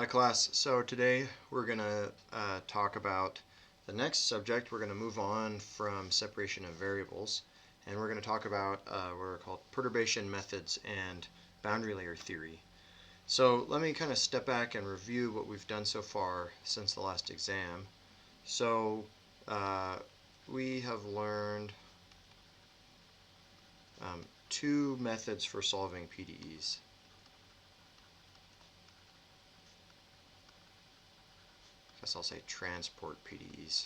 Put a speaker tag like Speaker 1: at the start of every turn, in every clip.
Speaker 1: Hi class, so today we're going to talk about the next subject. We're going to move on from separation of variables, and we're going to talk about what are called perturbation methods and boundary layer theory. So let me kind of step back and review what we've done so far since the last exam. So we have learned two methods for solving PDEs. I guess I'll say transport PDEs.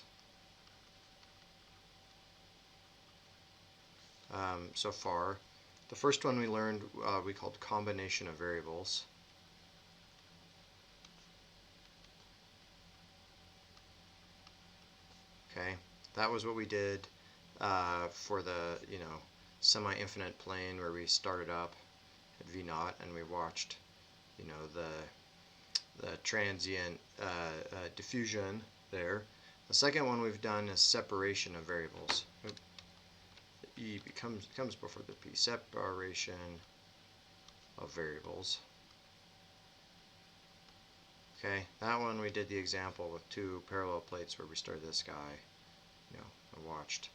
Speaker 1: So far. The first one we learned we called combination of variables. Okay, that was what we did for the semi-infinite plane where we started up at v0 and we watched the transient diffusion there. The second one we've done is separation of variables. E comes before the P. Separation of variables. Okay, that one we did the example with two parallel plates where we started this guy, and watched,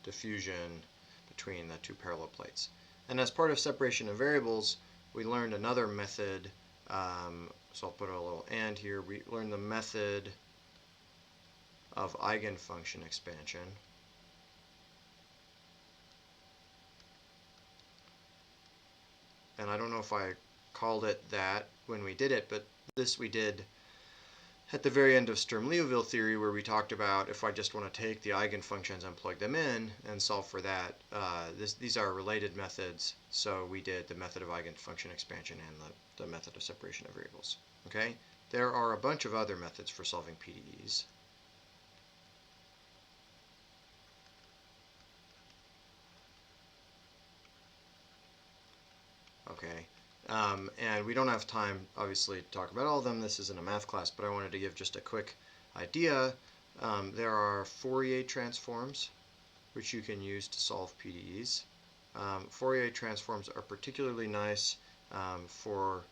Speaker 1: diffusion between the two parallel plates. And as part of separation of variables, we learned another method. So I'll put a little and here. We learned the method of eigenfunction expansion. And I don't know if I called it that when we did it, but this we did at the very end of Sturm-Liouville theory, where we talked about if I just want to take the eigenfunctions and plug them in and solve for that. These are related methods, so we did the method of eigenfunction expansion and the method of separation of variables. Okay, there are a bunch of other methods for solving PDEs. Okay, and we don't have time, obviously, to talk about all of them. This isn't a math class, but I wanted to give just a quick idea. There are Fourier transforms, which you can use to solve PDEs. Fourier transforms are particularly nice for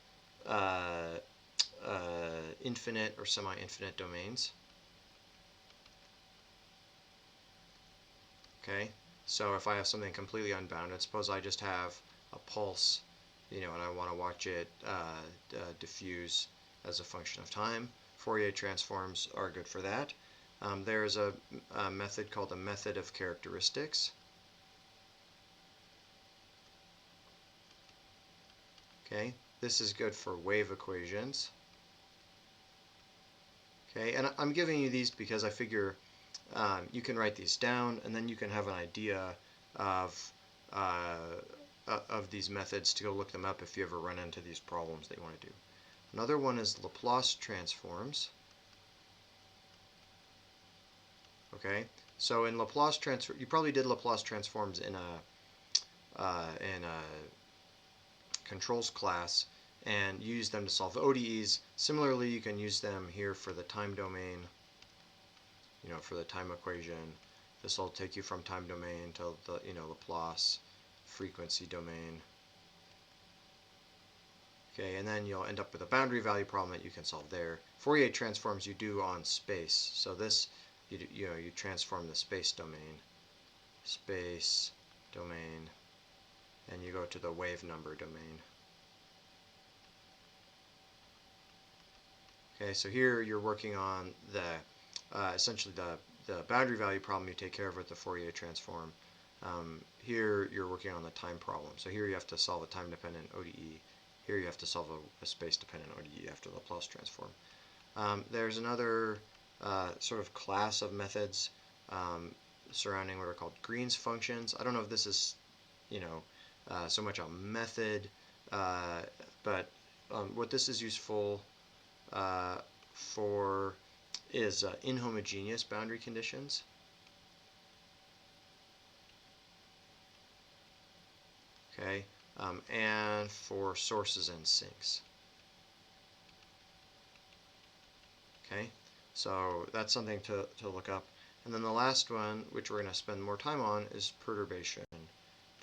Speaker 1: infinite or semi-infinite domains. Okay, so if I have something completely unbounded, suppose I just have a pulse, and I want to watch it diffuse as a function of time. Fourier transforms are good for that. There's a method called the method of characteristics. Okay, this is good for wave equations. Okay, and I'm giving you these because I figure you can write these down, and then you can have an idea of these methods to go look them up if you ever run into these problems that you want to do. Another one is Laplace transforms. Okay, so in Laplace transform, you probably did Laplace transforms in a controls class and use them to solve ODEs. Similarly, you can use them here for the time domain. For the time equation. This will take you from time domain to the Laplace frequency domain. Okay, and then you'll end up with a boundary value problem that you can solve there. Fourier transforms you do on space. So this, you transform the space domain, and you go to the wave number domain. Okay, so here you're working on the essentially the boundary value problem you take care of with the Fourier transform. Here you're working on the time problem. So here you have to solve a time-dependent ODE. Here you have to solve a space-dependent ODE after the Laplace transform. There's another sort of class of methods surrounding what are called Green's functions. I don't know if this is, so much a method, but what this is useful for is inhomogeneous boundary conditions. Okay, and for sources and sinks. Okay, so that's something to look up. And then the last one, which we're going to spend more time on, is perturbation.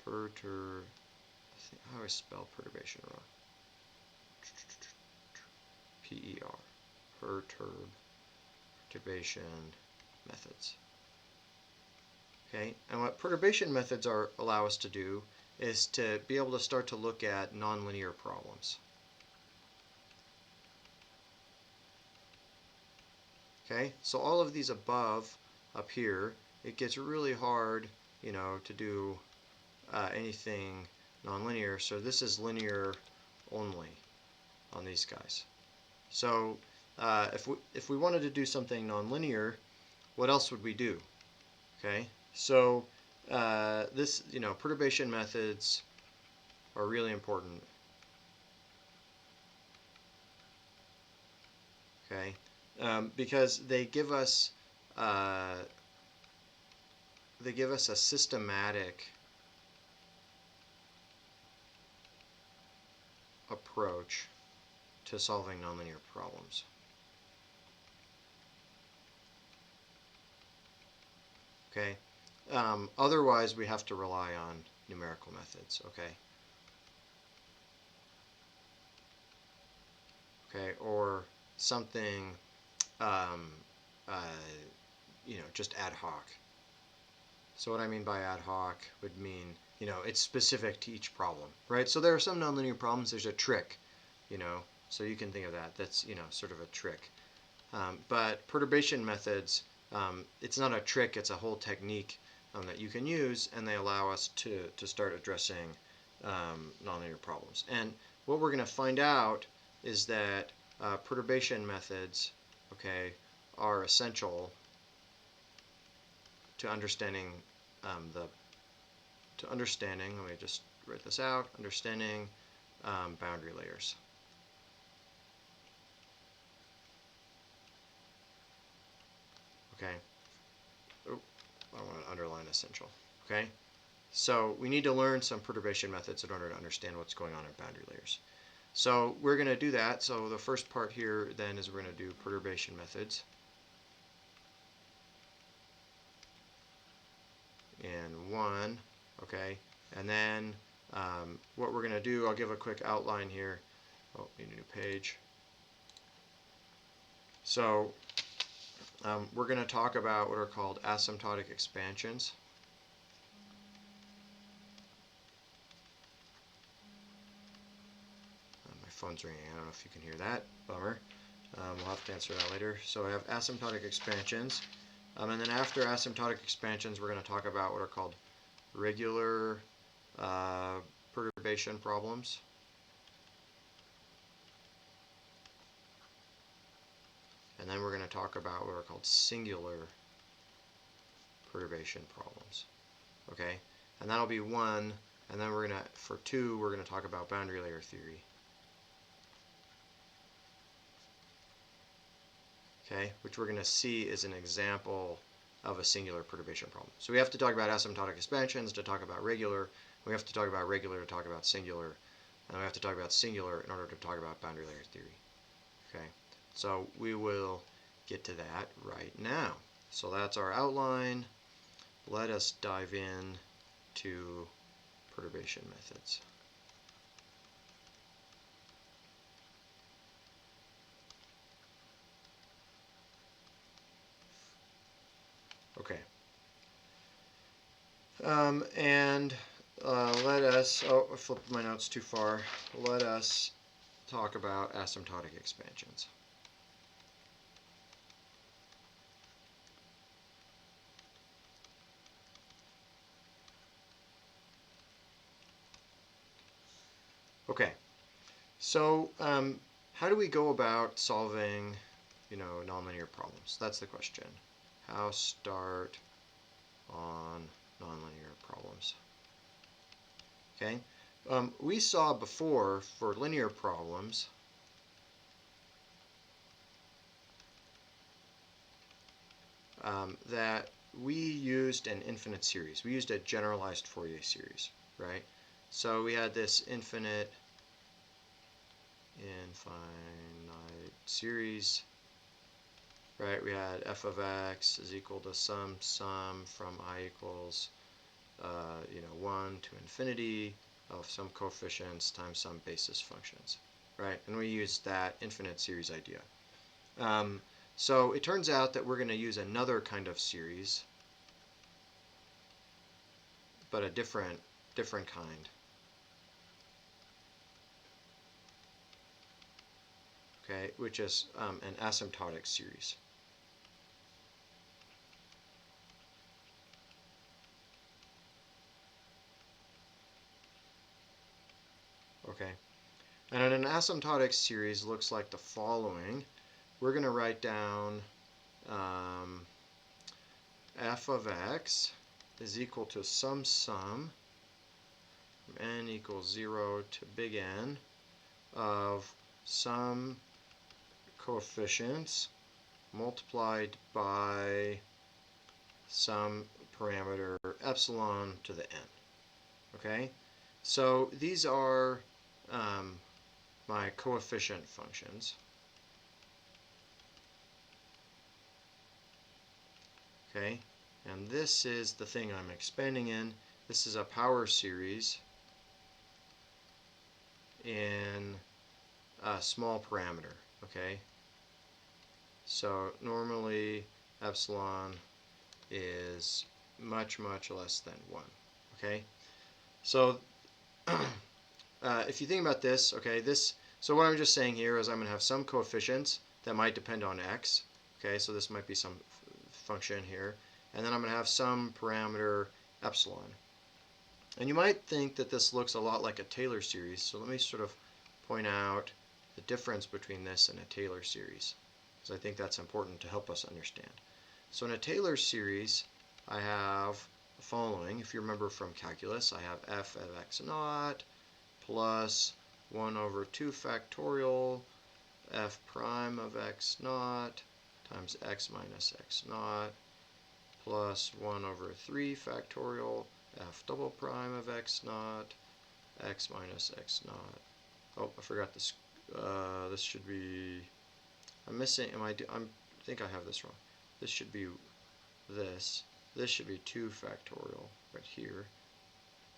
Speaker 1: How do I spell perturbation wrong? P-E-R, perturbation methods. Okay, and what perturbation methods allow us to do is to be able to start to look at nonlinear problems. Okay, so all of these above, up here, it gets really hard, to do anything nonlinear. So this is linear only on these guys. So if we wanted to do something nonlinear, what else would we do? Okay, so this, perturbation methods are really important. Okay, because they give us a systematic approach to solving nonlinear problems. Okay. Otherwise, we have to rely on numerical methods. Okay. Okay, or something, um, just ad hoc. So what I mean by ad hoc would mean, it's specific to each problem, right? So there are some nonlinear problems. There's a trick, so you can think of that. That's, sort of a trick. But perturbation methods, it's not a trick. It's a whole technique that you can use, and they allow us to start addressing nonlinear problems. And what we're going to find out is that perturbation methods, okay, are essential to understanding let me just write this out, understanding boundary layers. Okay. Oh, I want to underline essential. Okay. So we need to learn some perturbation methods in order to understand what's going on in boundary layers. So we're going to do that. So the first part here then is we're going to do perturbation methods. And one, okay, and then what we're going to do, I'll give a quick outline here. Oh, need a new page. So we're going to talk about what are called asymptotic expansions. My phone's ringing. I don't know if you can hear that. Bummer. We'll have to answer that later. So I have asymptotic expansions. And then after asymptotic expansions, we're going to talk about what are called regular perturbation problems. And then we're going to talk about what are called singular perturbation problems. Okay? And that'll be one. And then for two, we're going to talk about boundary layer theory. Okay? Which we're going to see is an example of a singular perturbation problem. So we have to talk about asymptotic expansions to talk about regular. We have to talk about regular to talk about singular. And we have to talk about singular in order to talk about boundary layer theory. Okay? So we will get to that right now. So that's our outline. Let us dive in to perturbation methods. Okay. Let us, I flipped my notes too far. Let us talk about asymptotic expansions. Okay, so how do we go about solving, nonlinear problems? That's the question. How start on nonlinear problems? Okay, we saw before for linear problems that we used an infinite series. We used a generalized Fourier series, right? So we had this infinite series, right? We had f of x is equal to sum from I equals 1 to infinity of some coefficients times some basis functions, right? And we use that infinite series idea. So it turns out that we're going to use another kind of series, but a different kind. Okay, which is an asymptotic series. Okay, and an asymptotic series looks like the following. We're going to write down f of x is equal to some sum from n equals 0 to big N of some coefficients multiplied by some parameter epsilon to the n. Okay, so these are my coefficient functions. Okay, and this is the thing I'm expanding in. This is a power series in a small parameter. Okay, so normally epsilon is much less than 1. Okay, so if you think about this, okay, so what I'm just saying here is I'm going to have some coefficients that might depend on x. Okay, so this might be some function here, and then I'm going to have some parameter epsilon. And you might think that this looks a lot like a Taylor series, so let me sort of point out the difference between this and a Taylor series, because I think that's important to help us understand. So in a Taylor series, I have the following. If you remember from calculus, I have f of x naught plus 1 over 2 factorial f prime of x naught times x minus x naught plus 1 over 3 factorial f double prime of x naught x minus x naught. Oh, I forgot this. This should be. I'm missing. I think I have this wrong. This should be this. This should be 2 factorial right here,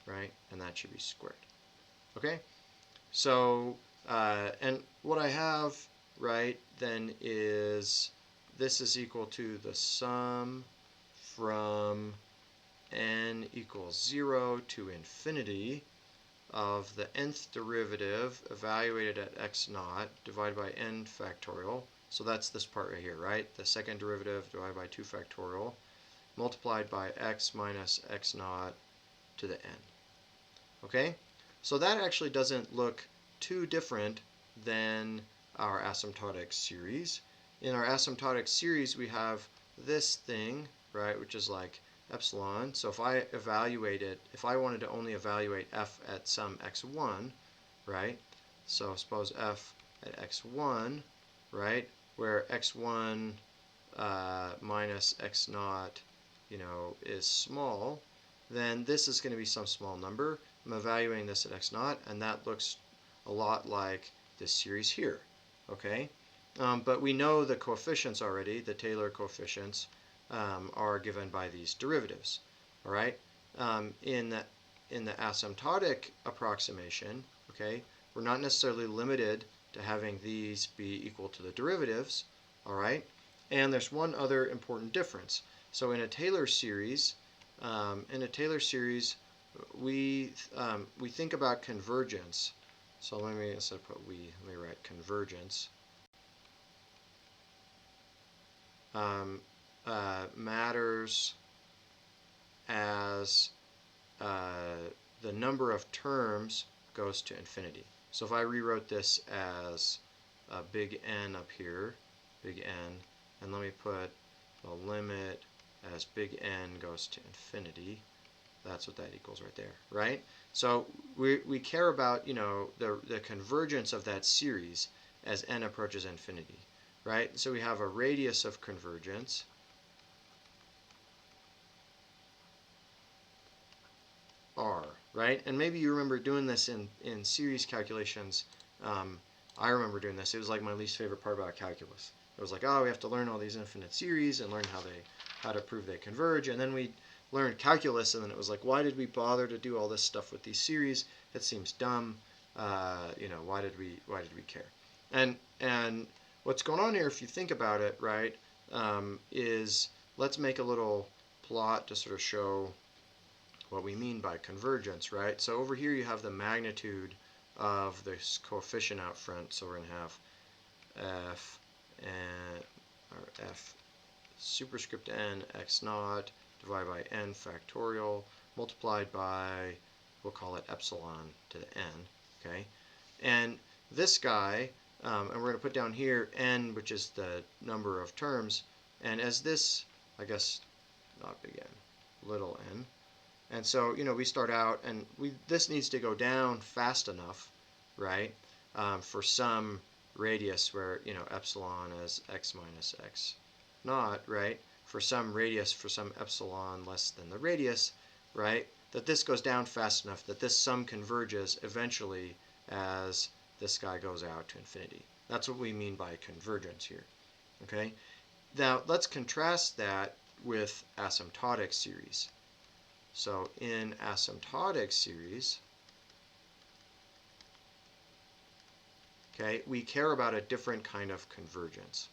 Speaker 1: right? And that should be squared. Okay. So, and what I have, right, then is this is equal to the sum from n equals 0 to infinity of the nth derivative evaluated at x naught divided by n factorial. So that's this part right here, right? The second derivative divided by 2 factorial multiplied by x minus x naught to the n. Okay? So that actually doesn't look too different than our asymptotic series. In our asymptotic series, we have this thing, right, which is like epsilon. So if I evaluate it, if I wanted to only evaluate f at some x1, right, so suppose f at x1, right, where x1 minus x naught, is small, then this is going to be some small number. I'm evaluating this at x naught, and that looks a lot like this series here, okay? But we know the coefficients already, the Taylor coefficients, are given by these derivatives, all right? In the asymptotic approximation, okay, we're not necessarily limited to having these be equal to the derivatives, all right? And there's one other important difference. So in a Taylor series, we think about convergence. So let me, instead of put we, let me write convergence. Matters as the number of terms goes to infinity. So if I rewrote this as a big N up here, big N, and let me put the limit as big N goes to infinity, that's what that equals right there, right? So we care about, the convergence of that series as n approaches infinity, right? So we have a radius of convergence, r, right? And maybe you remember doing this in series calculations. I remember doing this. It was like my least favorite part about calculus. It was like, oh, we have to learn all these infinite series and learn how to prove they converge, and then we learned calculus, and then it was like, why did we bother to do all this stuff with these series? It seems dumb. why did we care? And what's going on here, if you think about it, right, is let's make a little plot to sort of show what we mean by convergence, right? So over here you have the magnitude of this coefficient out front. So we're going to have f and or f superscript n x naught divided by n factorial multiplied by, we'll call it epsilon to the n, okay? And this guy, and we're going to put down here n, which is the number of terms, and as this, I guess, not big N, little n. And so, we start out, and this needs to go down fast enough, right, for some radius where, epsilon is x minus x naught, right, for some radius, for some epsilon less than the radius, right, that this goes down fast enough that this sum converges eventually as this guy goes out to infinity. That's what we mean by convergence here, okay? Now, let's contrast that with asymptotic series. So in asymptotic series, okay, we care about a different kind of convergence.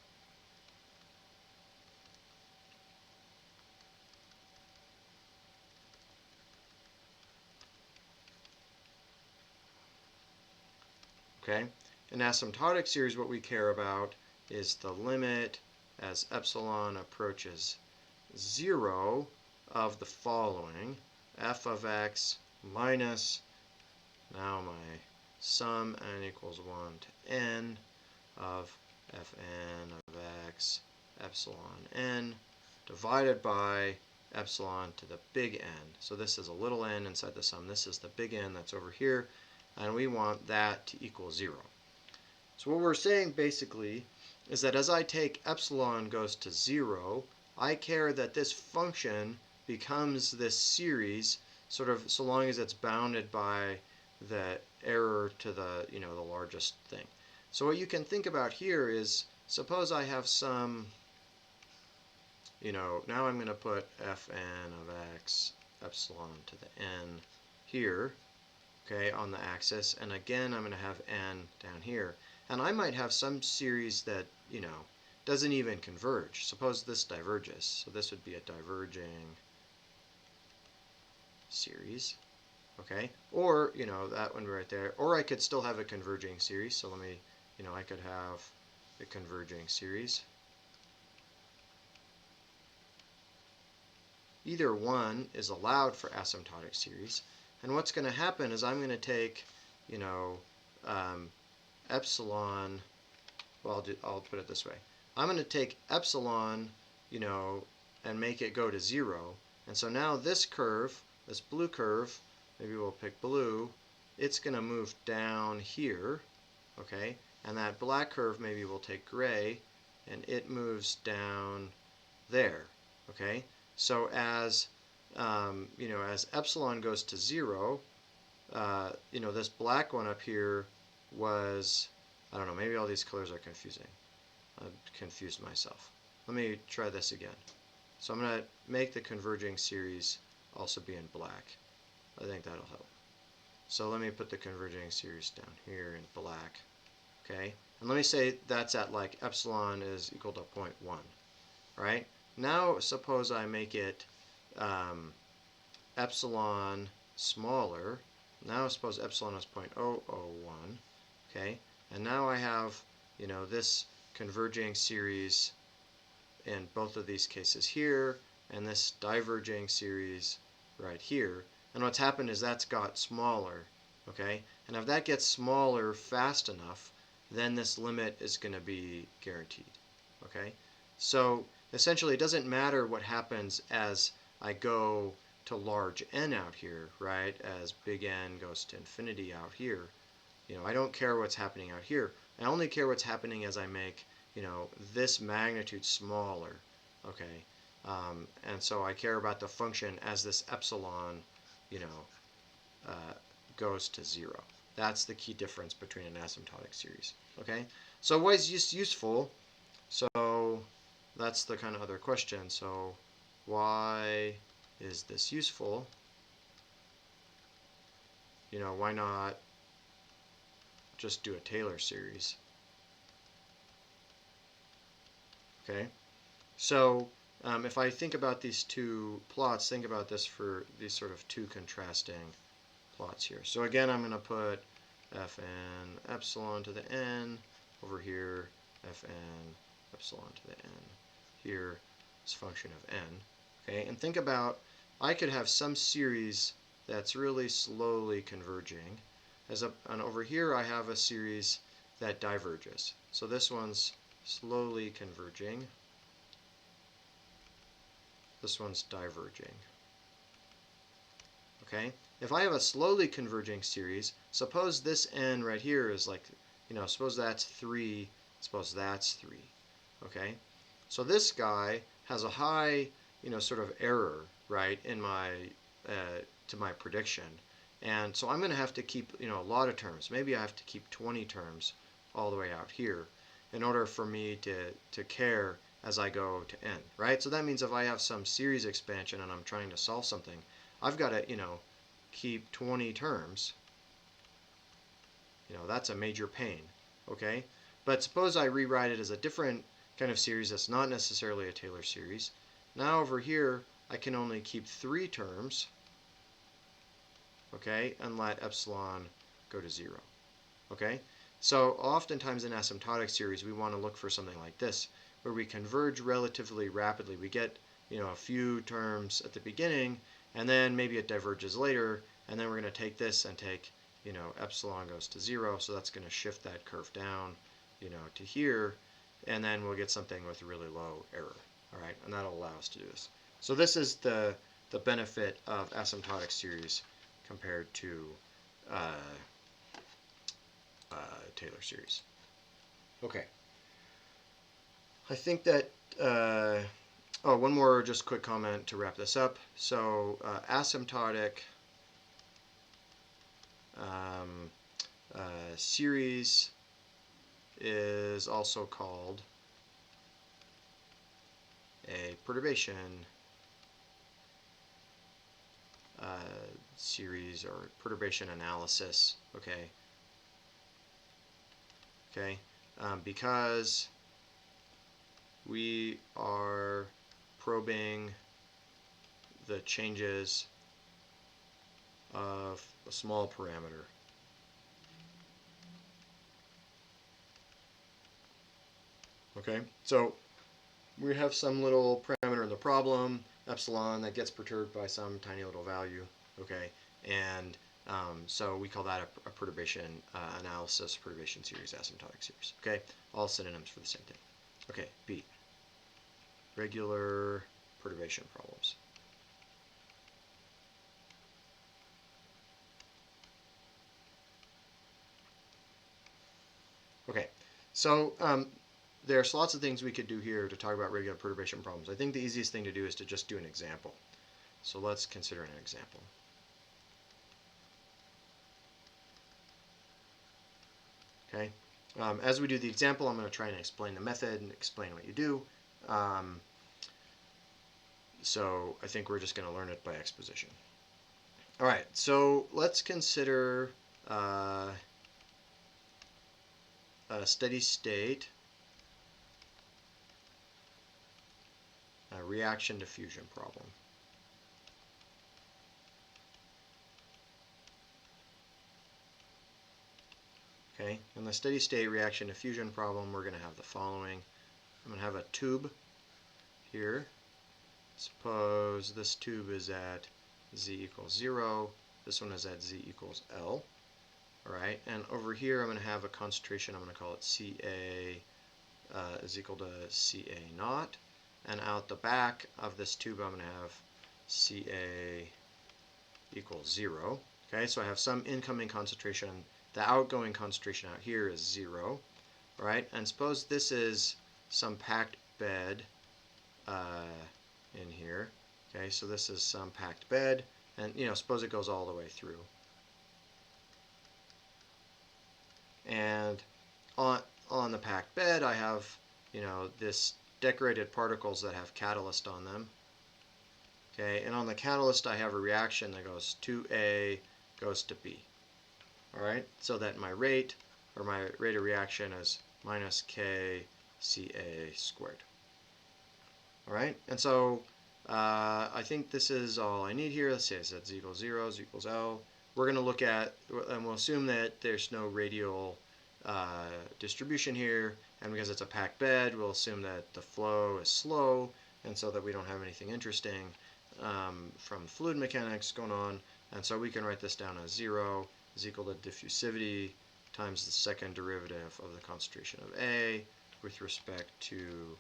Speaker 1: Okay, in asymptotic series, what we care about is the limit as epsilon approaches 0 of the following: f of x minus, now my sum n equals 1 to n of fn of x epsilon n divided by epsilon to the big N. So this is a little n inside the sum. This is the big N that's over here, and we want that to equal 0. So what we're saying basically is that as I take epsilon goes to 0, I care that this function becomes this series sort of so long as it's bounded by the error to the, the largest thing. So what you can think about here is, suppose I have some, now I'm going to put fn of x epsilon to the n here, okay, on the axis, and again I'm going to have n down here. And I might have some series that, doesn't even converge. Suppose this diverges. So this would be a diverging series, okay? Or, that one right there. Or I could still have a converging series. So let me, I could have a converging series. Either one is allowed for asymptotic series. And what's going to happen is I'm going to take, epsilon, well, I'll put it this way. I'm going to take epsilon, and make it go to 0. And so now this curve, this blue curve, maybe we'll pick blue, it's going to move down here, okay? And that black curve, maybe we'll take gray, and it moves down there, okay? So as, as epsilon goes to 0, this black one up here was, I don't know, maybe all these colors are confusing. I've confused myself. Let me try this again. So I'm going to make the converging series also be in black. I think that'll help. So let me put the converging series down here in black. Okay? And let me say that's at like epsilon is equal to 0.1. Right? Now suppose I make it epsilon smaller. Now suppose epsilon is 0.001. Okay? And now I have, this converging series in both of these cases here, and this diverging series right here. And what's happened is that's got smaller, okay? And if that gets smaller fast enough, then this limit is going to be guaranteed, okay? So essentially it doesn't matter what happens as I go to large N out here, right? As big N goes to infinity out here. I don't care what's happening out here. I only care what's happening as I make, this magnitude smaller, okay? And so I care about the function as this epsilon, goes to 0. That's the key difference between an asymptotic series, okay? So why is this useful? So that's the kind of other question. So why is this useful? Why not just do a Taylor series. Okay, so if I think about these two plots, think about this for these sort of two contrasting plots here. So again, I'm going to put Fn epsilon to the n over here, Fn epsilon to the n here as function of n. Okay, and think about, I could have some series that's really slowly converging, and over here I have a series that diverges. So this one's slowly converging. This one's diverging. Okay? If I have a slowly converging series, suppose this n right here is like, suppose that's 3, suppose that's 3. Okay? So this guy has a high, sort of error, right, in my, to my prediction. And so I'm going to have to keep, a lot of terms. Maybe I have to keep 20 terms all the way out here in order for me to care as I go to n, right? So that means if I have some series expansion and I'm trying to solve something, I've got to, keep 20 terms. That's a major pain, okay? But suppose I rewrite it as a different kind of series that's not necessarily a Taylor series. Now over here, I can only keep 3 terms, okay, and let epsilon go to 0, okay? So oftentimes in asymptotic series, we want to look for something like this, where we converge relatively rapidly. We get, a few terms at the beginning, and then maybe it diverges later, and then we're going to take this and take, epsilon goes to 0, so that's going to shift that curve down, to here, and then we'll get something with really low error, all right, and that'll allow us to do this. So this is the benefit of asymptotic series compared to Taylor series. Okay. I think that, one more just quick comment to wrap this up. So asymptotic series is also called a perturbation series or perturbation analysis, okay? Okay, because we are probing the changes of a small parameter. Okay, so we have some little parameter in the problem, epsilon, that gets perturbed by some tiny little value, okay, and so we call that a perturbation analysis, perturbation series, asymptotic series, okay, all synonyms for the same thing. Okay, B, regular perturbation problems. Okay, so there's lots of things we could do here to talk about regular perturbation problems. I think the easiest thing to do is to just do an example. So let's consider an example. Okay, as we do the example, I'm going to try and explain the method and explain what you do. So I think we're just going to learn it by exposition. All right, so let's consider a steady state reaction diffusion problem. Okay, in the steady state reaction diffusion problem, we're going to have the following. I'm going to have a tube here. Suppose this tube is at z equals 0. This one is at z equals L. All right, and over here I'm going to have a concentration. I'm going to call it Ca is equal to Ca naught. And out the back of this tube, I'm going to have Ca equals 0. Okay, so I have some incoming concentration. The outgoing concentration out here is 0. All right, and suppose this is some packed bed in here. Okay, so this is some packed bed, and suppose it goes all the way through. And on the packed bed, I have this decorated particles that have catalyst on them. Okay, and on the catalyst, I have a reaction that goes to A, goes to B. All right, so that my rate, or my rate of reaction as minus k Ca squared. All right, and so I think this is all I need here. Let's say z equals 0, z equals L. We're going to look at, and we'll assume that there's no radial distribution here, and because it's a packed bed, we'll assume that the flow is slow, and so that we don't have anything interesting from fluid mechanics going on, and so we can write this down as 0 is equal to diffusivity times the second derivative of the concentration of A with respect to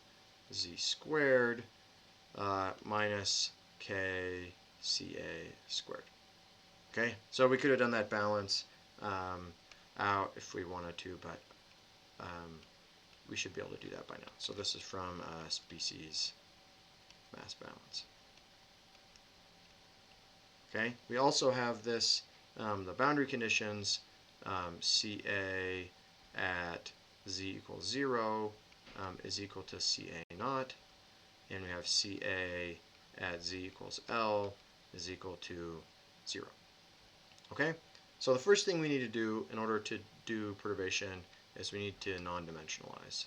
Speaker 1: z squared minus k Ca squared. Okay, so we could have done that balance out if we wanted to, but we should be able to do that by now. So this is from species mass balance. Okay, we also have this, the boundary conditions, Ca at z equals 0 is equal to Ca naught, and we have Ca at z equals L is equal to 0. Okay, so the first thing we need to do in order to do perturbation is we need to non-dimensionalize.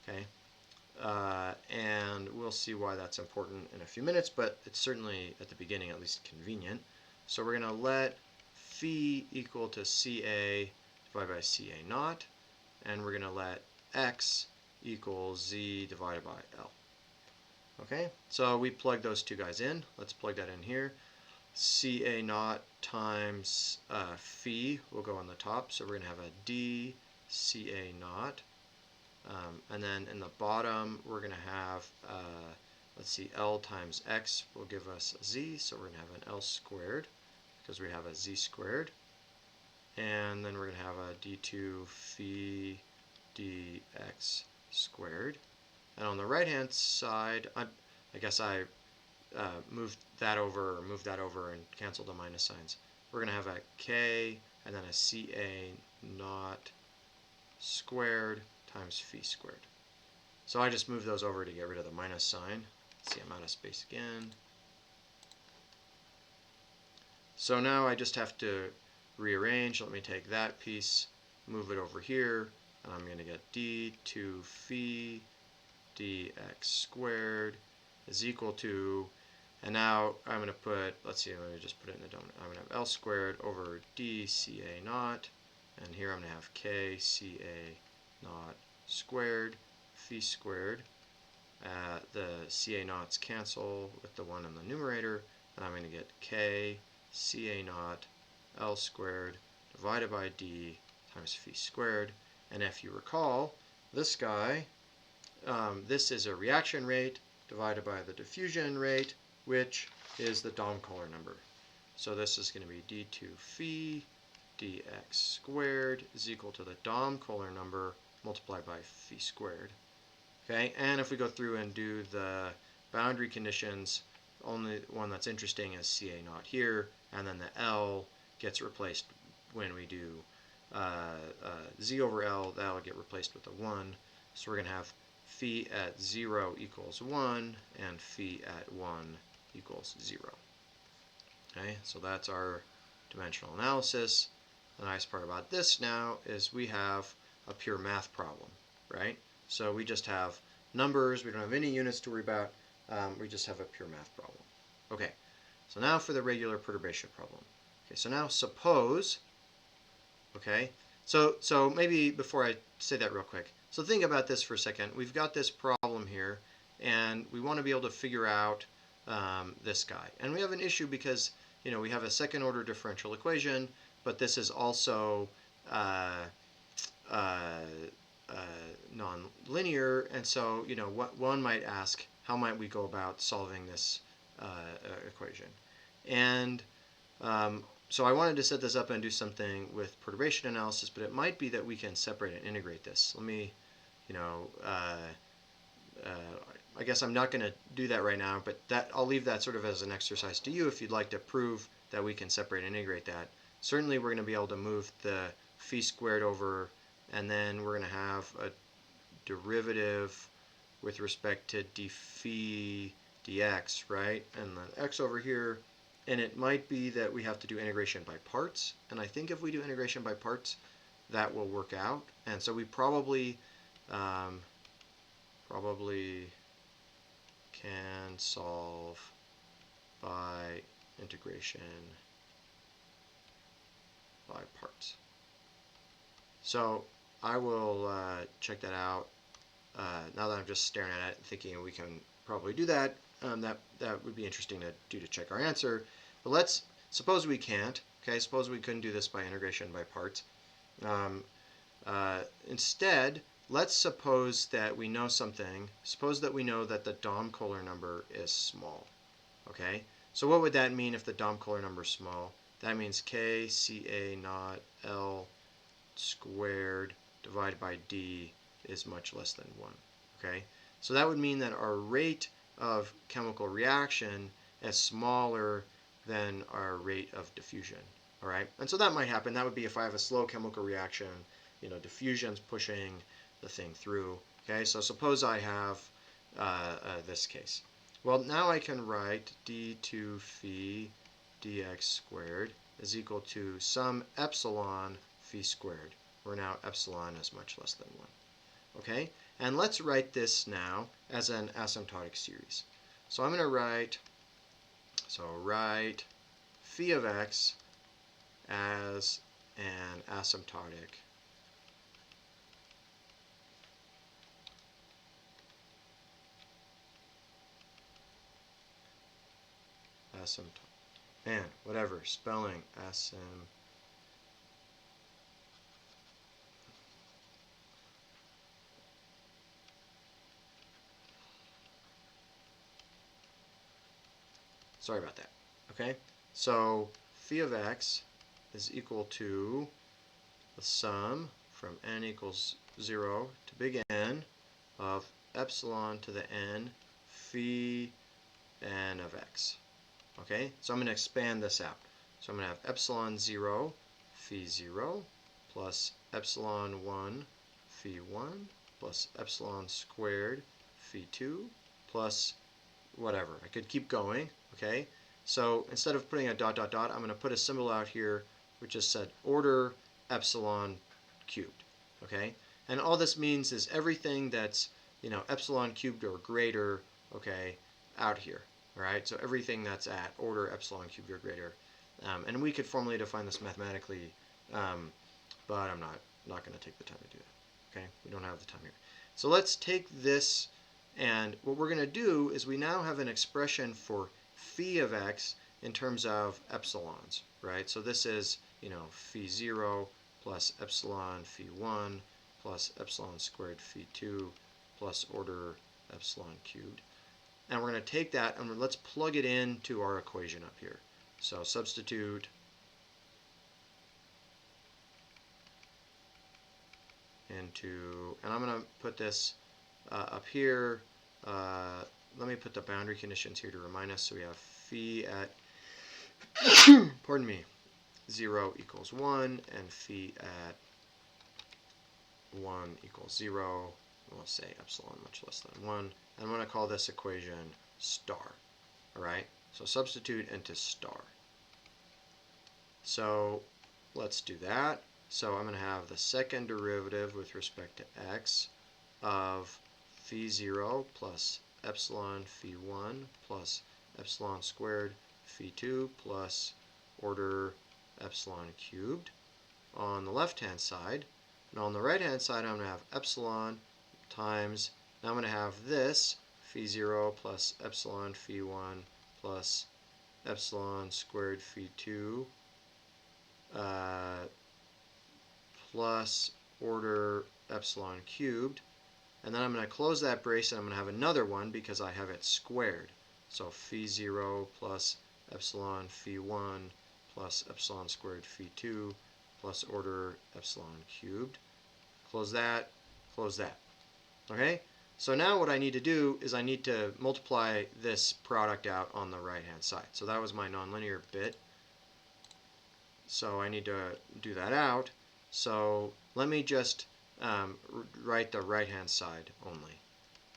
Speaker 1: Okay, and we'll see why that's important in a few minutes, but it's certainly at the beginning at least convenient. So we're going to let phi equal to Ca divided by Ca naught, and we're going to let x equals z divided by L. Okay, so we plug those two guys in. Let's plug that in here. Ca naught times phi will go on the top, so we're going to have a d Ca naught. And then in the bottom, we're going to have, let's see, L times x will give us z, so we're going to have an L squared, because we have a z squared. And then we're going to have a d2 phi dx squared. And on the right-hand side, I guess I moved that over and canceled the minus signs. We're going to have a k and then a Ca naught squared times phi squared. So I just moved those over to get rid of the minus sign. Let's see, I'm out of space again. So now I just have to rearrange. Let me take that piece, move it over here, and I'm going to get d2 phi dx squared is equal to, and now I'm going to put, let's see, let me just put it in the dominant. I'm going to have L squared over d Ca naught, and here I'm going to have k Ca naught squared phi squared. The Ca naughts cancel with the 1 in the numerator, and I'm going to get k Ca naught L squared divided by d times phi squared. And if you recall, this guy, this is a reaction rate divided by the diffusion rate, which is the Domkohler number. So this is going to be d2 phi dx squared is equal to the Domkohler number multiplied by phi squared. Okay, and if we go through and do the boundary conditions, only one that's interesting is Ca naught here, and then the L gets replaced when we do z over L. That'll get replaced with a 1. So we're going to have phi at 0 equals 1, and phi at 1 equals 0. Okay, so that's our dimensional analysis. The nice part about this now is we have a pure math problem, right? So we just have numbers, we don't have any units to worry about, we just have a pure math problem. Okay, so now for the regular perturbation problem. Okay, so now suppose, okay, so maybe before I say that real quick, so think about this for a second. We've got this problem here, and we want to be able to figure out this guy. And we have an issue because, you know, we have a second order differential equation, but this is also non-linear, and so, you know, what one might ask, how might we go about solving this equation? And so I wanted to set this up and do something with perturbation analysis, but it might be that we can separate and integrate this. Let me, you know, I guess I'm not going to do that right now, but that I'll leave that sort of as an exercise to you if you'd like to prove that we can separate and integrate that. Certainly we're going to be able to move the phi squared over, and then we're going to have a derivative with respect to d phi dx, right? And the x over here, and it might be that we have to do integration by parts, and I think if we do integration by parts, that will work out. And so we probably can solve by integration by parts. So I will check that out. Now that I'm just staring at it, thinking we can probably do that, that would be interesting to do to check our answer. But let's suppose we can't. Okay, suppose we couldn't do this by integration by parts. Instead, let's suppose that we know something. Suppose that we know that the Domkohler number is small. Okay, so what would that mean if the Domkohler number is small? That means K Ca naught L squared divided by D is much less than 1. Okay, so that would mean that our rate of chemical reaction is smaller than our rate of diffusion. All right, and so that might happen. That would be if I have a slow chemical reaction, diffusion's pushing the thing through. Okay, so suppose I have this case. Well, now I can write d2 phi dx squared is equal to some epsilon phi squared, where now epsilon is much less than 1. Okay, and let's write this now as an asymptotic series. So I'm going to write phi of x as an asymptotic whatever, spelling, sorry about that. Okay, so phi of x is equal to the sum from n equals 0 to big N of epsilon to the n phi n of x. Okay, so I'm going to expand this out. So I'm going to have epsilon 0 phi 0 plus epsilon 1 phi 1 plus epsilon squared phi 2 plus whatever. I could keep going. Okay, so instead of putting a dot dot dot, I'm going to put a symbol out here which just said order epsilon cubed. Okay, and all this means is everything that's epsilon cubed or greater, okay, out here. All right, so everything that's at order epsilon cubed or greater, and we could formally define this mathematically, but I'm not going to take the time to do that. Okay, we don't have the time here. So let's take this, and what we're going to do is we now have an expression for phi of x in terms of epsilons, right? So this is phi 0 plus epsilon phi 1 plus epsilon squared phi 2 plus order epsilon cubed. And we're going to take that and let's plug it into our equation up here. So substitute into, and I'm going to put this up here. Let me put the boundary conditions here to remind us. So we have phi at, pardon me, 0 equals 1 and phi at 1 equals 0. We'll say epsilon much less than 1. I'm going to call this equation star. All right, so substitute into star. So let's do that. So I'm going to have the second derivative with respect to x of phi 0 plus epsilon phi 1 plus epsilon squared phi 2 plus order epsilon cubed on the left-hand side. And on the right-hand side, I'm going to have epsilon times, now I'm going to have this, phi 0 plus epsilon phi 1 plus epsilon squared phi 2 plus order epsilon cubed. And then I'm going to close that brace and I'm going to have another one because I have it squared. So phi 0 plus epsilon phi 1 plus epsilon squared phi 2 plus order epsilon cubed. Close that, close that. Okay, so now what I need to do is I need to multiply this product out on the right hand side. So that was my nonlinear bit. So I need to do that out. So let me just write the right hand side only.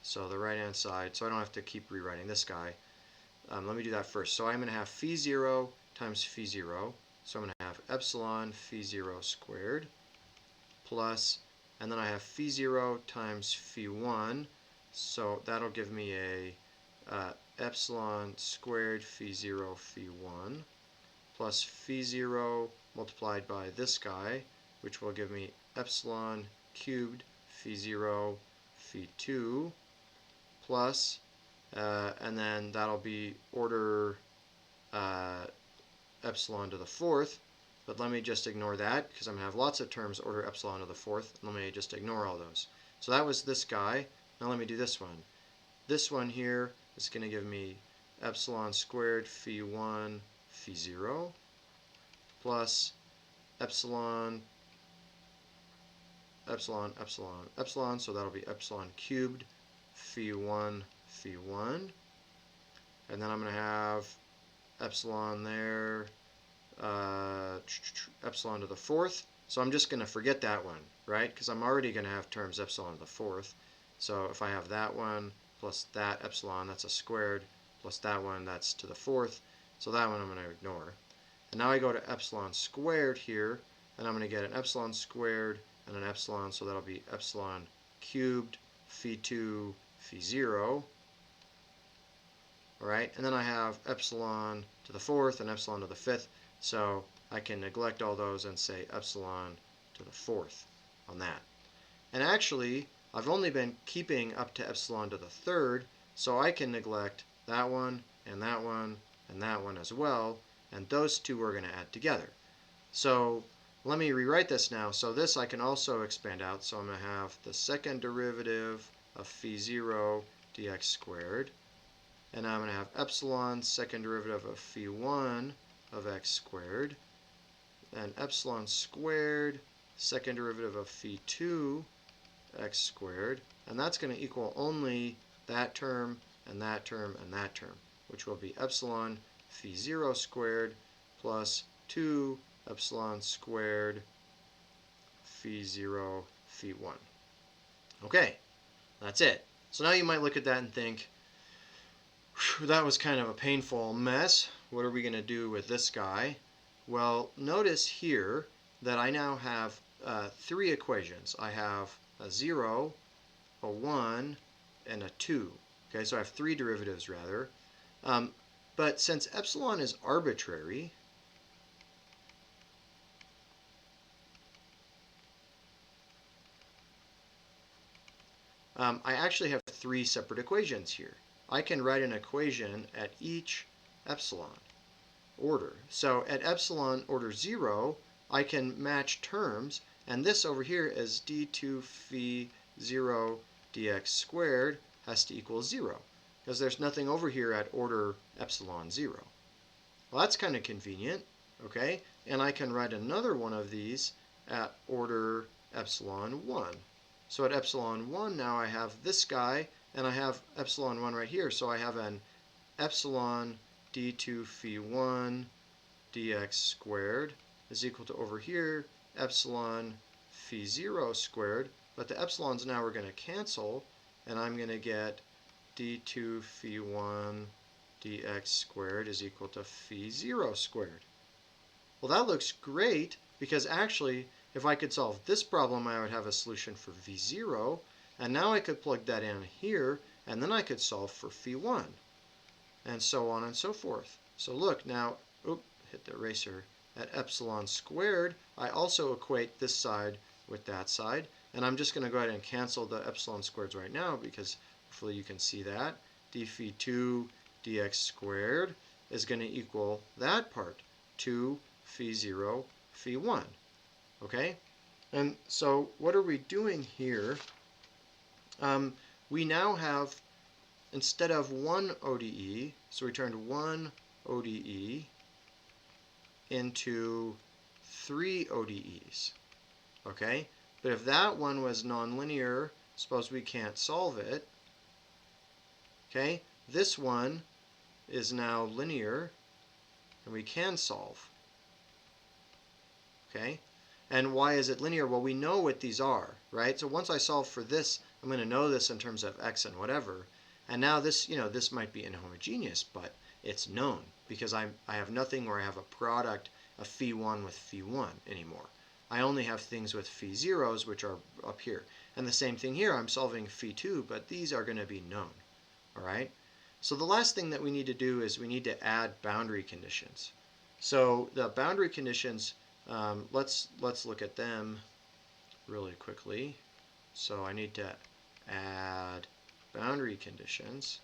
Speaker 1: So the right hand side, so I don't have to keep rewriting this guy. Let me do that first. So I'm going to have phi 0 times phi 0. So I'm going to have epsilon phi 0 squared plus, and then I have phi 0 times phi 1. So that'll give me a epsilon squared phi 0 phi 1 plus phi 0 multiplied by this guy, which will give me epsilon cubed phi 0 phi 2 plus, and then that'll be order epsilon to the fourth. But let me just ignore that because I'm going to have lots of terms order epsilon to the fourth. Let me just ignore all those. So that was this guy. Now let me do this one. This one here is going to give me epsilon squared phi 1 phi 0 plus epsilon, epsilon, epsilon, epsilon. So that'll be epsilon cubed phi 1 phi 1. And then I'm going to have epsilon there, epsilon to the fourth. So I'm just going to forget that one, right? Because I'm already going to have terms epsilon to the fourth. So if I have that one plus that epsilon, that's a squared, plus that one, that's to the fourth. So that one I'm going to ignore. And now I go to epsilon squared here, and I'm going to get an epsilon squared and an epsilon, so that'll be epsilon cubed phi 2 phi 0. Alright, and then I have epsilon to the fourth and epsilon to the fifth, so I can neglect all those and say epsilon to the fourth on that. And actually, I've only been keeping up to epsilon to the third, so I can neglect that one and that one and that one as well, and those two we're going to add together. So let me rewrite this now. So this I can also expand out, so I'm going to have the second derivative of phi 0 dx squared. And I'm going to have epsilon second derivative of phi 1 of x squared, and epsilon squared second derivative of phi 2 x squared, and that's going to equal only that term and that term and that term, which will be epsilon phi 0 squared plus 2 epsilon squared phi 0 phi 1. Okay, that's it. So now you might look at that and think, that was kind of a painful mess. What are we going to do with this guy? Well, notice here that I now have three equations. I have a 0, a 1, and a 2. Okay, so I have three derivatives rather. But since epsilon is arbitrary, I actually have three separate equations here. I can write an equation at each epsilon order. So at epsilon order 0, I can match terms, and this over here is d2 phi 0 dx squared has to equal 0, because there's nothing over here at order epsilon 0. Well, that's kind of convenient, okay? And I can write another one of these at order epsilon 1. So at epsilon 1 now I have this guy, and I have epsilon 1 right here, so I have an epsilon d2 phi 1 dx squared is equal to over here epsilon phi 0 squared, but the epsilons now are going to cancel, and I'm going to get d2 phi 1 dx squared is equal to phi 0 squared. Well, that looks great, because actually if I could solve this problem, I would have a solution for v0, and now I could plug that in here, and then I could solve for phi 1, and so on and so forth. So look, now, hit the eraser. At epsilon squared, I also equate this side with that side, and I'm just going to go ahead and cancel the epsilon squareds right now, because hopefully you can see that. d phi 2 dx squared is going to equal that part, 2 phi 0 phi 1. Okay? And so what are we doing here? We now have, instead of one ODE, so we turned one ODE into three ODEs. Okay? But if that one was nonlinear, suppose we can't solve it. Okay? This one is now linear, and we can solve. Okay? And why is it linear? Well, we know what these are, right? So once I solve for this I'm going to know this in terms of x and whatever. And now this, this might be inhomogeneous, but it's known because I have nothing where I have a product of phi 1 with phi 1 anymore. I only have things with phi zeros, which are up here. And the same thing here, I'm solving phi 2, but these are going to be known. All right? So the last thing that we need to do is we need to add boundary conditions. So the boundary conditions, let's look at them really quickly. So I need to add boundary conditions.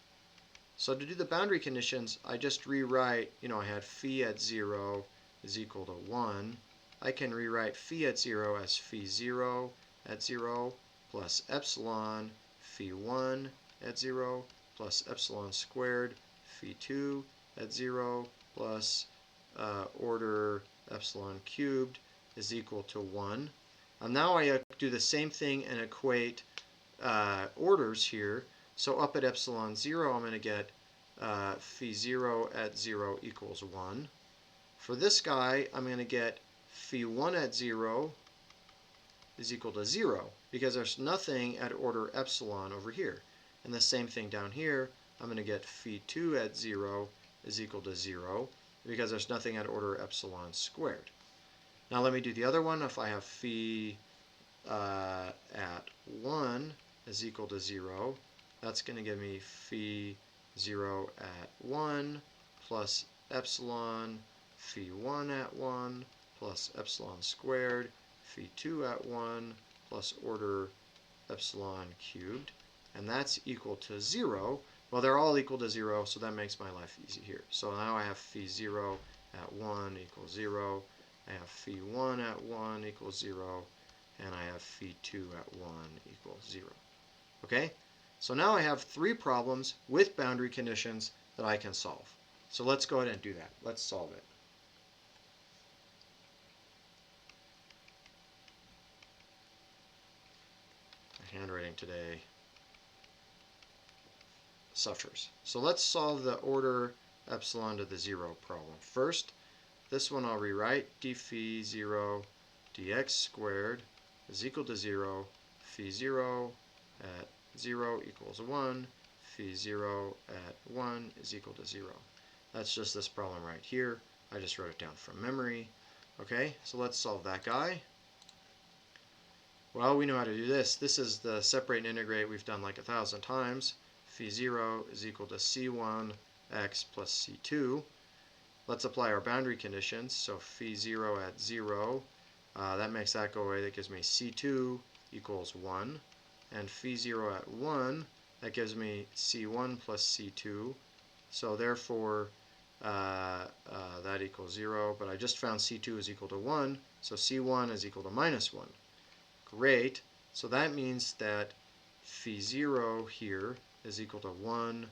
Speaker 1: So to do the boundary conditions, I just rewrite, I had phi at 0 is equal to 1. I can rewrite phi at 0 as phi 0 at 0 plus epsilon phi 1 at 0 plus epsilon squared phi 2 at 0 plus order epsilon cubed is equal to 1. Now I do the same thing and equate orders here. So up at epsilon 0, I'm going to get phi 0 at 0 equals 1. For this guy, I'm going to get phi 1 at 0 is equal to 0 because there's nothing at order epsilon over here. And the same thing down here, I'm going to get phi 2 at 0 is equal to 0 because there's nothing at order epsilon squared. Now let me do the other one. If I have phi at 1 is equal to 0, that's going to give me phi 0 at 1 plus epsilon phi 1 at 1 plus epsilon squared phi 2 at 1 plus order epsilon cubed. And that's equal to 0. Well, they're all equal to 0, so that makes my life easy here. So now I have phi 0 at 1 equals 0. I have phi 1 at 1 equals 0. And I have phi 2 at 1 equals 0. Okay? So now I have 3 problems with boundary conditions that I can solve. So let's go ahead and do that. Let's solve it. My handwriting today suffers. So let's solve the order epsilon to the 0 problem. First, this one I'll rewrite. d phi 0 dx squared is equal to 0. Phi 0 at 0 equals 1. Phi 0 at 1 is equal to 0. That's just this problem right here. I just wrote it down from memory. Okay, so let's solve that guy. Well, we know how to do this. This is the separate and integrate we've done like 1,000 times. Phi 0 is equal to c1 x plus c2. Let's apply our boundary conditions. So phi 0 at 0, that makes that go away. That gives me c2 equals 1. And phi 0 at 1, that gives me c1 plus c2. So therefore, that equals 0. But I just found c2 is equal to 1. So c1 is equal to minus 1. Great. So that means that phi 0 here is equal to 1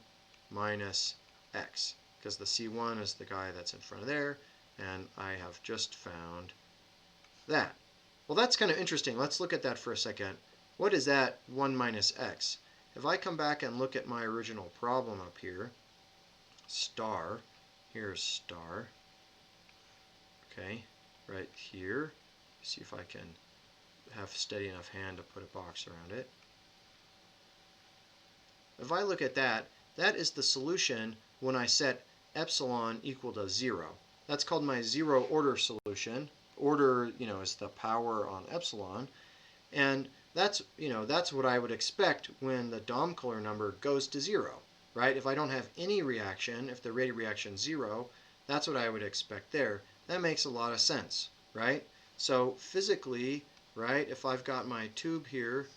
Speaker 1: minus x, because the c1 is the guy that's in front of there, and I have just found that. Well, that's kind of interesting. Let's look at that for a second. What is that 1 minus x? If I come back and look at my original problem up here, star, here's star, okay, right here. See if I can have steady enough hand to put a box around it. If I look at that, that is the solution when I set epsilon equal to 0. That's called my 0 order solution. Order, is the power on epsilon. And that's what I would expect when the Domkohler number goes to 0, right? If I don't have any reaction, if the rate of reaction is 0, that's what I would expect there. That makes a lot of sense, right? So physically, right, if I've got my tube here,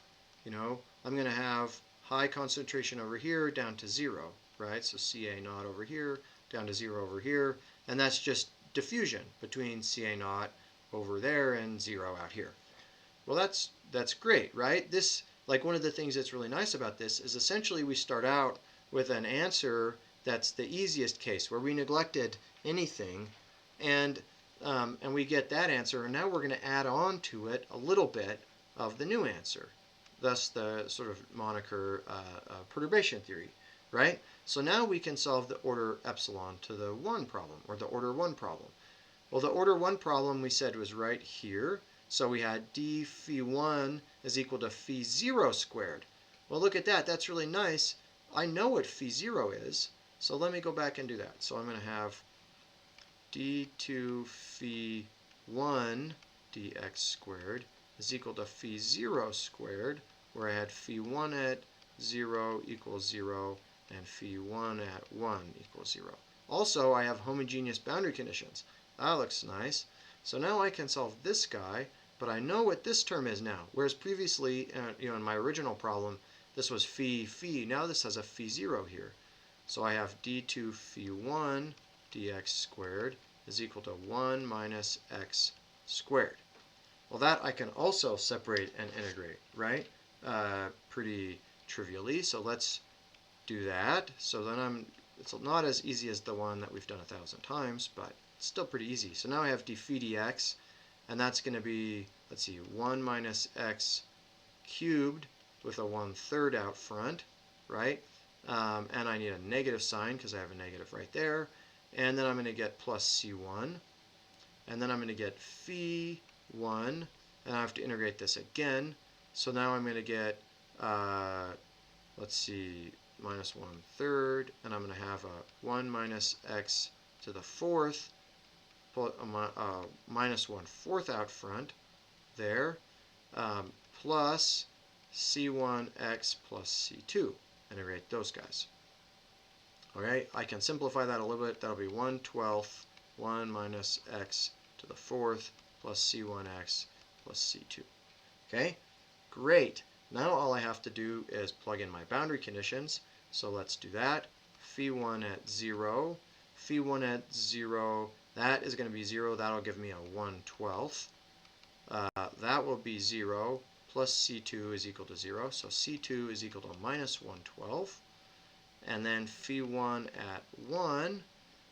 Speaker 1: I'm going to have high concentration over here down to 0, right? So Ca naught over here down to 0 over here, and that's just diffusion between Ca naught over there and 0 out here. Well, that's great, right? This, like, one of the things that's really nice about this is essentially we start out with an answer that's the easiest case where we neglected anything, and we get that answer, and now we're going to add on to it a little bit of the new answer. Thus the sort of moniker perturbation theory, right? So now we can solve the order epsilon to the 1 problem, or the order 1 problem. Well, the order 1 problem we said was right here. So we had d phi 1 is equal to phi 0 squared. Well, look at that. That's really nice. I know what phi 0 is, so let me go back and do that. So I'm going to have d2 phi 1 dx squared is equal to phi 0 squared, where I had phi 1 at 0 equals 0, and phi 1 at 1 equals 0. Also, I have homogeneous boundary conditions. That looks nice. So now I can solve this guy, but I know what this term is now. Whereas previously, in my original problem, this was phi phi. Now this has a phi 0 here. So I have d2 phi 1 dx squared is equal to 1 minus x squared. Well, that I can also separate and integrate, right? Pretty trivially. So let's do that. So then it's not as easy as the one that we've done 1,000 times, but it's still pretty easy. So now I have d phi dx, and that's going to be, let's see, 1 minus x cubed with a 1/3 out front, right? And I need a negative sign because I have a negative right there. And then I'm going to get plus c1. And then I'm going to get phi 1. And I have to integrate this again. So now I'm going to get, let's see, minus 1/3. And I'm going to have a 1 minus x to the 4th, minus 1/4 out front there, plus c1x plus c2. Integrate those guys. Okay, I can simplify that a little bit. That'll be 1/12, 1 minus x to the 4th plus c1x plus c2. Okay, great. Now all I have to do is plug in my boundary conditions. So let's do that. Phi 1 at 0. Phi 1 at 0, that is going to be 0. That'll give me a 1/12. That will be 0 plus c2 is equal to 0. So c2 is equal to minus 1/12. And then phi 1 at 1,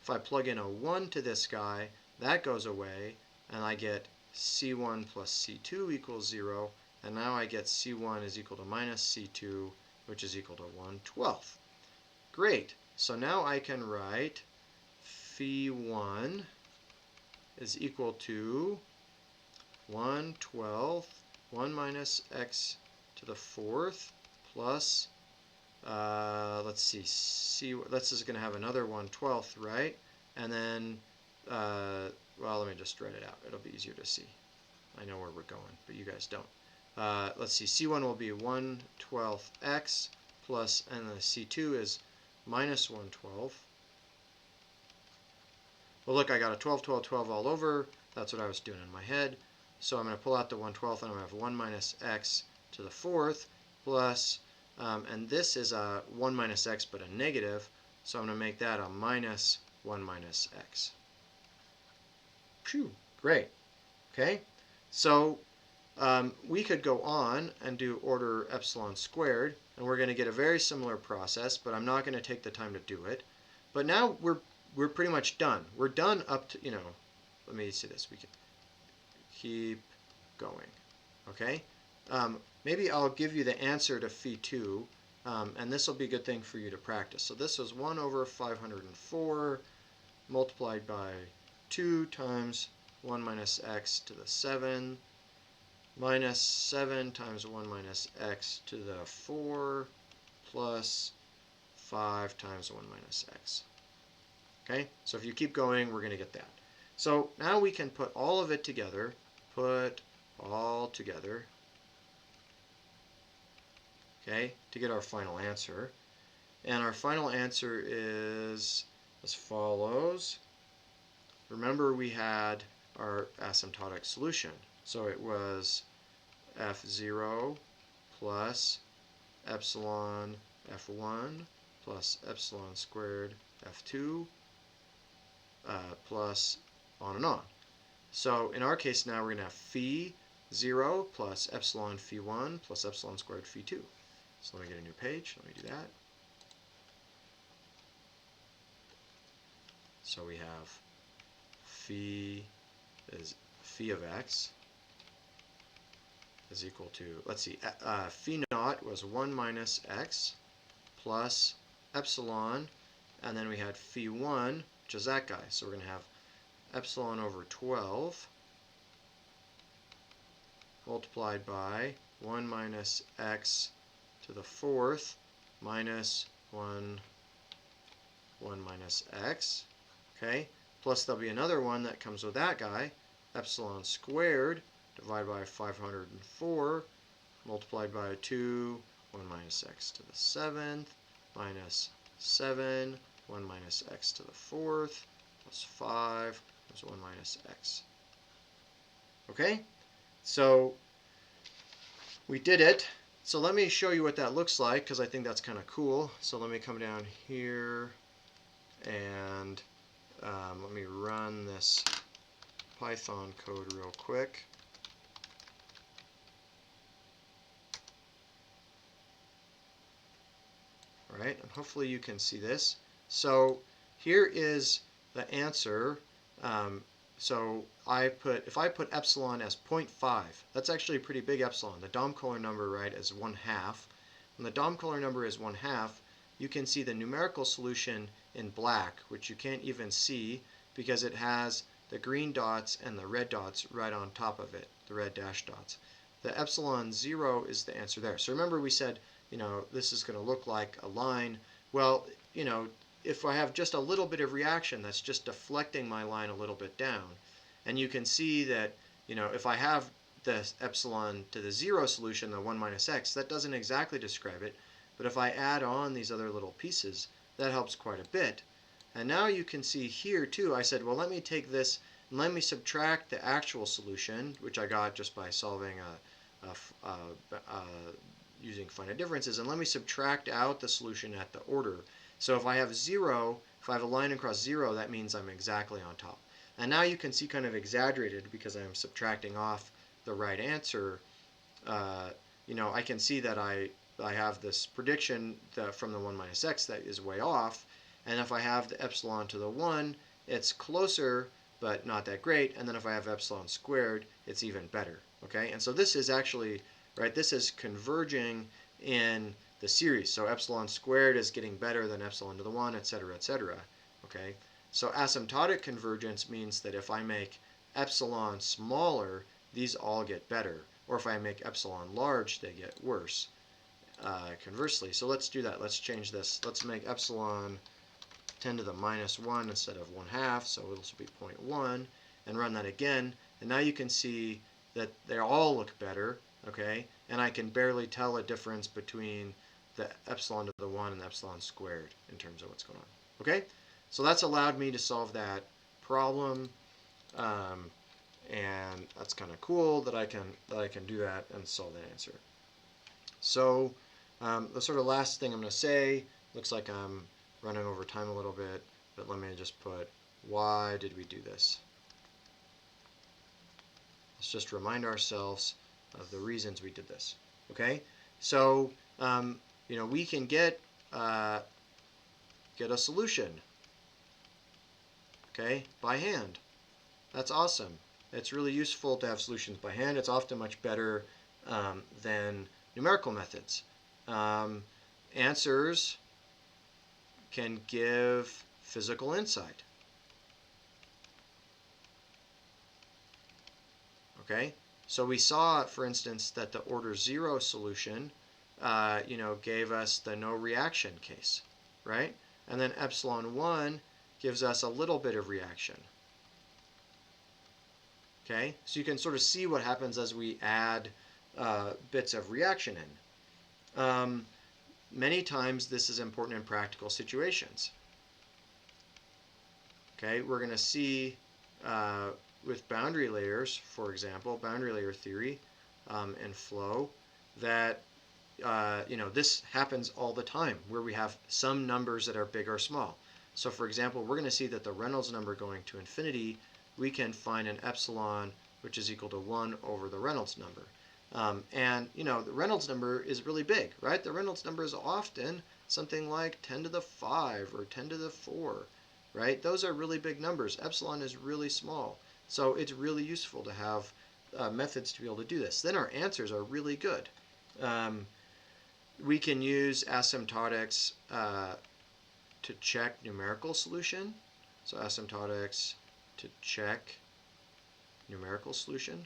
Speaker 1: if I plug in a 1 to this guy, that goes away, and I get c1 plus c2 equals 0, and now I get c1 is equal to minus c2, which is equal to 1/12. Great. So now I can write phi 1 is equal to 1/12, 1 minus x to the 4th plus, let's see, this is going to have another 1/12, right? And then, well, let me just write it out. It'll be easier to see. I know where we're going, but you guys don't. Let's see, c1 will be 1/12 x plus, and the c2 is minus 1/12. Well, look, I got a 12, 12, 12 all over. That's what I was doing in my head. So I'm going to pull out the 1/12, and I'm going to have 1 minus x to the 4th plus, and this is a 1 minus x but a negative, so I'm going to make that a minus 1 minus x. Phew, great. Okay, so we could go on and do order epsilon squared, and we're going to get a very similar process, but I'm not going to take the time to do it. But now we're pretty much done. We're done up to, let me see this. We can keep going. Okay? Maybe I'll give you the answer to phi 2, and this will be a good thing for you to practice. So this was 1 over 504 multiplied by 2 times 1 minus x to the 7 minus 7 times 1 minus x to the 4 plus 5 times 1 minus x. Okay? So if you keep going, we're going to get that. So now we can put all of it together. Put all together. Okay, to get our final answer. And our final answer is as follows. Remember, we had our asymptotic solution. So it was f0 plus epsilon f1 plus epsilon squared f2 plus on and on. So in our case now, we're going to have phi 0 plus epsilon phi 1 plus epsilon squared phi 2. So let me get a new page. Let me do that. So we have phi of x is equal to, let's see, phi naught was 1 minus x plus epsilon, and then we had phi 1, which is that guy. So we're going to have epsilon over 12 multiplied by 1 minus x to the 4th minus 1 minus x, okay? Plus there'll be another one that comes with that guy, epsilon squared divided by 504 multiplied by 2, 1 minus x to the 7th minus 7, 1 minus x to the 4th plus 5 plus 1 minus x. Okay? So we did it. So let me show you what that looks like because I think that's kind of cool. So let me come down here and let me run this Python code real quick. All right, and hopefully you can see this. So here is the answer. So if I put epsilon as 0.5, that's actually a pretty big epsilon. The Domkohler number, right, is 1/2. When the Domkohler number is 1/2, you can see the numerical solution in black, which you can't even see because it has the green dots and the red dots right on top of it, the red dash dots. The epsilon 0 is the answer there. So remember we said, this is going to look like a line. Well, if I have just a little bit of reaction, that's just deflecting my line a little bit down. And you can see that, if I have the epsilon to the 0 solution, the 1 minus x, that doesn't exactly describe it. But if I add on these other little pieces, that helps quite a bit. And now you can see here too, I said, well, let me take this and let me subtract the actual solution, which I got just by solving using finite differences, and let me subtract out the solution at the order. So if I have 0, if I have a line across 0, that means I'm exactly on top. And now you can see kind of exaggerated because I'm subtracting off the right answer. I can see that I have this prediction from the 1 minus x that is way off. And if I have the epsilon to the 1, it's closer, but not that great. And then if I have epsilon squared, it's even better. Okay, and so this is actually, right, this is converging in the series. So epsilon squared is getting better than epsilon to the 1, etc., etc. Okay, so asymptotic convergence means that if I make epsilon smaller, these all get better. Or if I make epsilon large, they get worse. Conversely, so let's do that. Let's change this. Let's make epsilon 10 to the minus 1 instead of 1/2, so this will be 0.1, and run that again. And now you can see that they all look better, okay? And I can barely tell a difference between the epsilon to the 1 and the epsilon squared in terms of what's going on, okay? So that's allowed me to solve that problem, and that's kind of cool that I can do that and solve that answer. So the sort of last thing I'm going to say, looks like I'm running over time a little bit, but let me just put, why did we do this? Let's just remind ourselves of the reasons we did this. Okay, so we can get a solution, okay, by hand. That's awesome. It's really useful to have solutions by hand. It's often much better than numerical methods. Answers can give physical insight. Okay, so we saw, for instance, that the order 0 solution, gave us the no reaction case, right? And then epsilon 1 gives us a little bit of reaction. Okay, so you can sort of see what happens as we add bits of reaction in. Many times this is important in practical situations. Okay, we're going to see with boundary layers, for example, boundary layer theory and flow, that this happens all the time where we have some numbers that are big or small. So for example, we're going to see that the Reynolds number going to infinity, we can find an epsilon which is equal to 1 over the Reynolds number. And the Reynolds number is really big, right? The Reynolds number is often something like 10 to the 5 or 10 to the 4, right? Those are really big numbers. Epsilon is really small. So it's really useful to have methods to be able to do this. Then our answers are really good. We can use asymptotics to check numerical solution. So asymptotics to check numerical solution.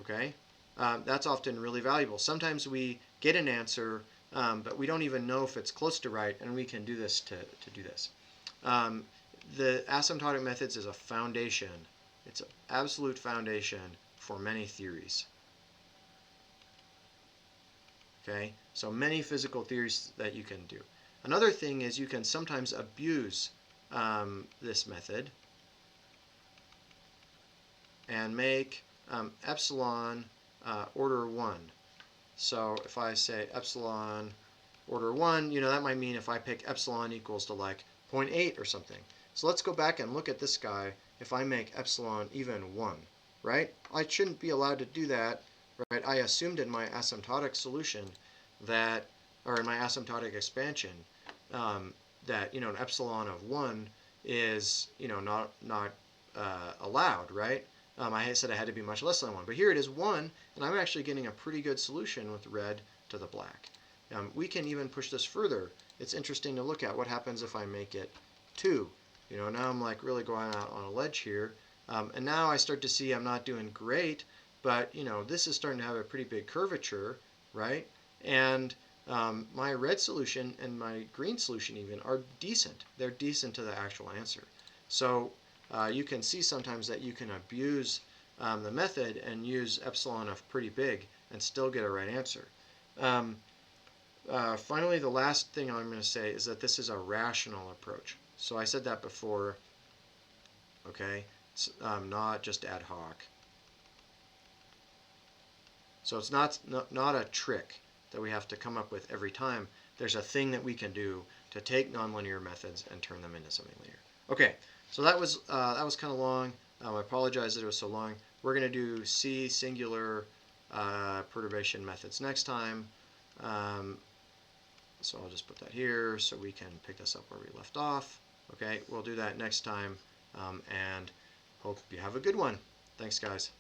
Speaker 1: Okay, that's often really valuable. Sometimes we get an answer, but we don't even know if it's close to right, and we can do this to do this. The asymptotic methods is a foundation. It's an absolute foundation for many theories. Okay, so many physical theories that you can do. Another thing is you can sometimes abuse this method and make epsilon order 1. So if I say epsilon order 1, that might mean if I pick epsilon equals to like 0.8 or something. So let's go back and look at this guy if I make epsilon even 1, right? I shouldn't be allowed to do that, right? I assumed in my asymptotic solution that, or in my asymptotic expansion, that, an epsilon of 1 is, not allowed, right? I said I had to be much less than 1, but here it is 1, and I'm actually getting a pretty good solution with red to the black. We can even push this further. It's interesting to look at what happens if I make it 2. Now I'm like really going out on a ledge here, and now I start to see I'm not doing great, but this is starting to have a pretty big curvature, right? And my red solution and my green solution even are decent. They're decent to the actual answer. So you can see sometimes that you can abuse the method and use epsilon of pretty big and still get a right answer. Finally, the last thing I'm going to say is that this is a rational approach. So I said that before, okay? It's not just ad hoc. So it's not a trick that we have to come up with every time. There's a thing that we can do to take nonlinear methods and turn them into something linear. Okay, so that was kind of long. I apologize that it was so long. We're going to do C singular perturbation methods next time. So I'll just put that here so we can pick this up where we left off. Okay, we'll do that next time, and hope you have a good one. Thanks, guys.